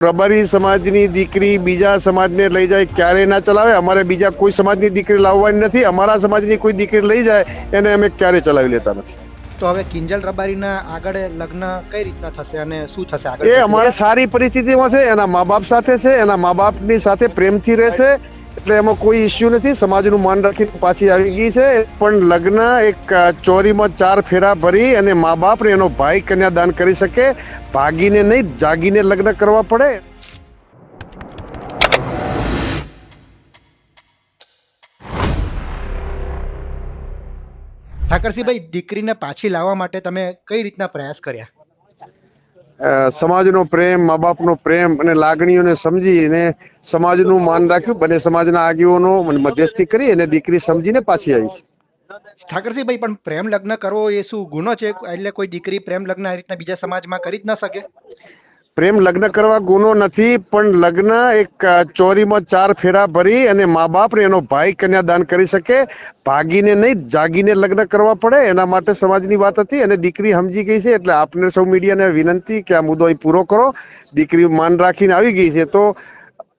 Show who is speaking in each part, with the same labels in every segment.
Speaker 1: રબારી સમાજની દીકરી બીજા સમાજને લઈ જાય ક્યારે ના ચલાવે. અમારે બીજા કોઈ સમાજની દીકરી લાવવાની નથી. અમારા સમાજની કોઈ દીકરી લઈ જાય એને અમે ક્યારે ચલાવી લેતા નથી.
Speaker 2: તો હવે કિંજલ રબારીના આગળ લગ્ન કઈ રીતના થશે અને શું થશે આગળ?
Speaker 1: એ અમારે સારી પરિસ્થિતિમાં છે, એના મા બાપ સાથે છે, એના મા બાપની સાથે પ્રેમથી રહે છે, એટલે એમાં કોઈ ઇસ્યુ નથી. સમાજનું માન રાખીને પાછી આવી ગઈ છે. પણ લગ્ન એક ચોરીમાં 4 ફેરા ભરી અને મા બાપ ને એનો ભાઈ કન્યાદાન કરી શકે, ભાગીને નહીં જાગીને લગ્ન કરવા પડે.
Speaker 2: ઠાકરસિંહભાઈ, દીકરીને પાછી લાવવા માટે તમે કઈ રીતના પ્રયાસ કર્યા?
Speaker 1: સમાજનો પ્રેમ, મા બાપનો પ્રેમ અને લાગણીઓને સમજીને સમાજનું માન રાખ્યું. બંને સમાજના આગેવાનો મધ્યસ્થી કરી અને દીકરી સમજીને પાછી આવી છે.
Speaker 2: ઠાકરસિંહભાઈ, પણ પ્રેમ લગ્ન કરવો એ શું ગુનો છે? એટલે કોઈ દીકરી પ્રેમ લગ્ન આ રીતના બીજા સમાજમાં કરી જ ન શકે?
Speaker 1: પ્રેમ લગ્ન કરવા ગુનો નથી, પણ લગ્ન એક ચોરીમાં 4 ફેરા ભરી અને મા બાપ ને એનો ભાઈ કન્યાદાન કરી શકે, ભાગીને નહીં જાગીને લગ્ન કરવા પડે. એના માટે સમાજની વાત હતી અને દીકરી સમજી ગઈ છે. એટલે આપને સૌ મીડિયાને વિનંતી કે આ મુદ્દો અહીં પૂરો કરો. દીકરી માન રાખીને આવી ગઈ છે, તો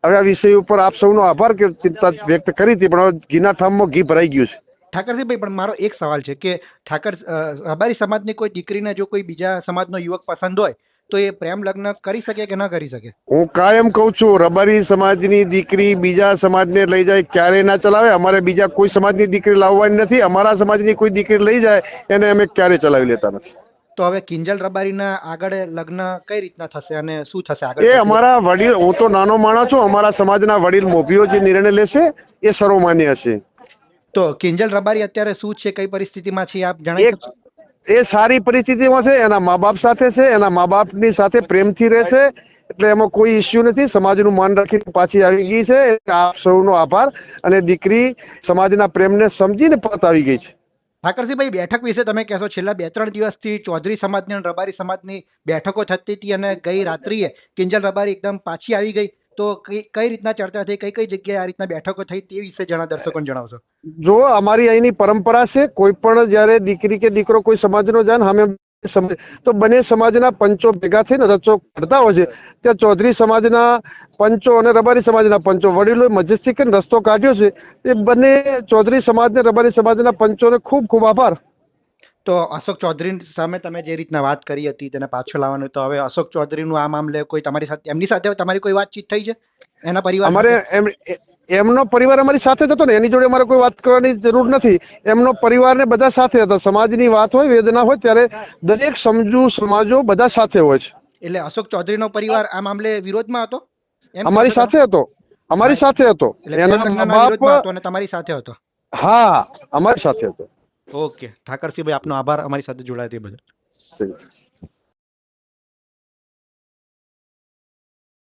Speaker 1: હવે આ વિષય ઉપર આપ સૌનો આભાર કે ચિંતા વ્યક્ત કરી હતી, પણ હવે ઘીના ઠામમાં ઘી ભરાઈ ગયું છે.
Speaker 2: ઠાકરસિંહભાઈ, પણ મારો એક સવાલ છે કે રબારી સમાજની કોઈ દીકરીને જો કોઈ બીજા સમાજનો યુવક પસંદ હોય તો એ પ્રેમ લગ્ન કરી શકે કે ન કરી શકે?
Speaker 1: હું કાયમ કહું છું, રબારી સમાજની દીકરી બીજા સમાજને લઈ જાય ક્યારે ના ચલાવે. અમારે બીજા કોઈ સમાજની દીકરી લાવવાની નથી. અમારા સમાજની કોઈ દીકરી લઈ જાય એને અમે ક્યારે ચલાવી લેતા નથી.
Speaker 2: તો હવે કિંજલ રબારીના આગળ લગ્ન કઈ રીતના થશે અને શું થશે આગળ?
Speaker 1: એ અમારા વડીલ, હું તો નાનો માણસ છું, અમારા સમાજના વડીલ મોભીઓ જે નિર્ણય લેશે એ સર્વમાન્ય હશે.
Speaker 2: તો કિંજલ રબારી અત્યારે શું છે, કઈ પરિસ્થિતિમાં છે, આપ જણાવી શકશો?
Speaker 1: એ સારી પરિસ્થિતિમાં છે, એના મા બાપ સાથે છે, એના મા બાપની સાથે પ્રેમથી રહે છે, એટલે એમાં કોઈ ઇસ્યુ નથી. સમાજનું માન રાખીને પાછી આવી ગઈ છે. આપ સૌનો આભાર. અને દીકરી સમાજના પ્રેમને સમજીને પરત આવી ગઈ છે.
Speaker 2: ઠાકરસિંહભાઈ, બેઠક વિશે તમે કહેશો? છેલ્લા 2-3 દિવસથી ચૌધરી સમાજની અને રબારી સમાજની બેઠકો થતી હતી અને ગઈ રાત્રિએ કિંજલ રબારી એકદમ પાછી આવી ગઈ, તો કઈ રીતના ચર્ચા થઈ, કઈ કઈ જગ્યાએ આ રીતના બેઠકો થઈ, તે વિશે દર્શકોને જણાવશો?
Speaker 1: જો અમારી અહીંની પરંપરા છે, કોઈ પણ જયારે દીકરી કે દીકરો કોઈ સમાજનો જાય ને અમે તો બંને સમાજના પંચો ભેગા થઈને રચો કરતા હોય છે. ત્યાં ચૌધરી સમાજના પંચો અને રબારી સમાજના પંચો વડીલોએ મધ્યસ્થી કરીને રસ્તો કાઢ્યો છે. એ બંને ચૌધરી સમાજ ને રબારી સમાજના પંચોને ખૂબ ખૂબ આભાર.
Speaker 2: તો અશોક ચૌધરી સામે તમે જે રીતના વાત કરી હતી તેને પાછો લાવવાનું, તો હવે અશોક ચૌધરીનું આ મામલે કોઈ તમારી સાથે, એમની સાથે તમારી કોઈ વાતચીત થઈ છે? એના પરિવાર
Speaker 1: અમારે એમનો પરિવાર અમારી સાથે જ હતો ને, એની જોડે અમારે કોઈ વાત કરવાની જરૂર નથી. એમનો પરિવાર ને બધા સાથે હતા. સમાજની વાત હોય, વેદના હોય ત્યારે દરેક સમજુ સમાજો બધા સાથે હોય છે.
Speaker 2: એટલે અશોક ચૌધરીનો પરિવાર આ મામલે વિરોધમાં હતો?
Speaker 1: અમારી સાથે હતો, અમારી સાથે હતો. એના મા બાપ
Speaker 2: અને તમારી સાથે હતો?
Speaker 1: હા, અમારી સાથે હતો.
Speaker 2: ઓકે ઠાકરસિંહભાઈ, આપનો આભાર અમારી સાથે જોડાયા તે બદલ.